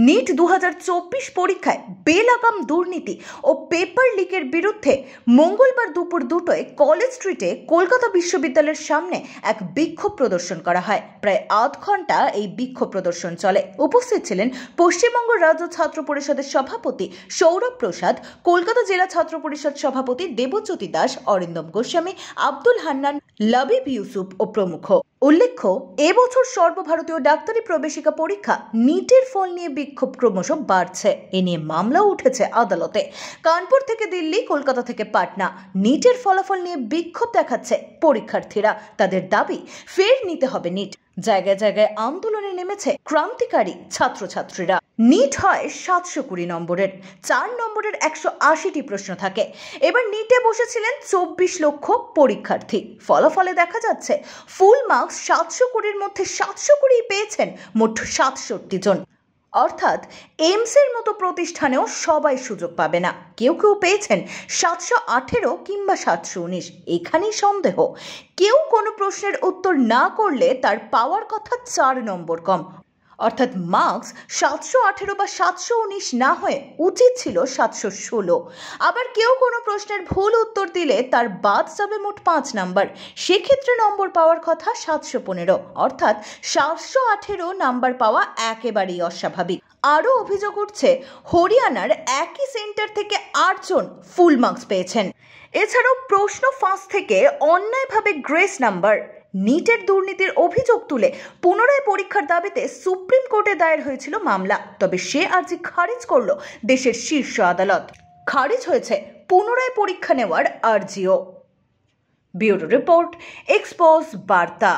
NEET 2024 পরীক্ষায় বেলাগাম দুর্নীতি ও paper লিকের বিরুদ্ধে মঙ্গলবার দুপুর 2টায় কলেজ স্ট্রিটে কলকাতা বিশ্ববিদ্যালয়ের সামনে এক বিক্ষোভ প্রদর্শন করা হয়। প্রায় আধ ঘন্টা এই বিক্ষোভ প্রদর্শন চলে। উপস্থিত ছিলেন পশ্চিমবঙ্গ রাজ্য ছাত্র পরিষদের সভাপতি সৌরভ প্রসাদ, কলকাতা জেলা ছাত্র পরিষদ সভাপতি দেবজ্যোতি দাস, অরিন্দম গোস্বামী, আব্দুল হান্নান, লবিব ইউসুফ ও প্রমুখ। উল্লেখ্য, এবছর সর্বভারতীয় ডাক্তারি প্রবেশিকা পরীক্ষা নিটের ফল নিয়ে বিক্ষোভ ক্রমশ বাড়ছে। এ নিয়ে মামলাও উঠেছে আদালতে। কানপুর থেকে দিল্লি, কলকাতা থেকে পাটনা নিটের ফলাফল নিয়ে বিক্ষোভ দেখাচ্ছে পরীক্ষার্থীরা। তাদের দাবি ফের নিতে হবে নিট। জায়গায় জায়গায় আন্দোলনে নেমেছে ক্রান্তিকারী ছাত্রছাত্রীরা। নিট হয় 720 নম্বরের, 4 নম্বরের 180টি প্রশ্ন থাকে। এবার নিটে বসেছিলেন 24 লক্ষ পরীক্ষার্থী। ফলাফলে দেখা যাচ্ছে ফুল মার্কস 720-র মধ্যে 720 পেয়েছেন মোট 67 জন। অর্থাৎ এইমসের মতো প্রতিষ্ঠানেও সবাই সুযোগ পাবে না। কেউ কেউ পেয়েছেন 718 কিংবা 719। এখানেই সন্দেহ। কেউ কোনো প্রশ্নের উত্তর না করলে তার পাওয়ার কথা 4 নম্বর কম। অর্থাৎ মার্কস 718 বা 719 না হয়ে উচিত ছিল 716। আবার কেউ কোনো প্রশ্নের ভুল উত্তর দিলে তার বাদ যাবে মোট 5 নাম্বার। সেক্ষেত্রে নম্বর পাওয়ার কথা 715। অর্থাৎ 718 নাম্বার পাওয়া একেবারেই অস্বাভাবিক। আরও অভিযোগ উঠছে, হরিয়ানার একই সেন্টার থেকে 8 জন ফুল মার্কস পেয়েছেন। এছাড়াও প্রশ্ন ফাঁস থেকে অন্যায়ভাবে গ্রেস নাম্বার। নিটের দুর্নীতির অভিযোগ তুলে পুনরায় পরীক্ষার দাবিতে সুপ্রিম কোর্টে দায়ের হয়েছিল মামলা। তবে সে আর্জি খারিজ করল দেশের শীর্ষ আদালত। খারিজ হয়েছে পুনরায় পরীক্ষা নেওয়ার আর্জিও। ব্যুরো রিপোর্ট, এক্সপোজ বার্তা।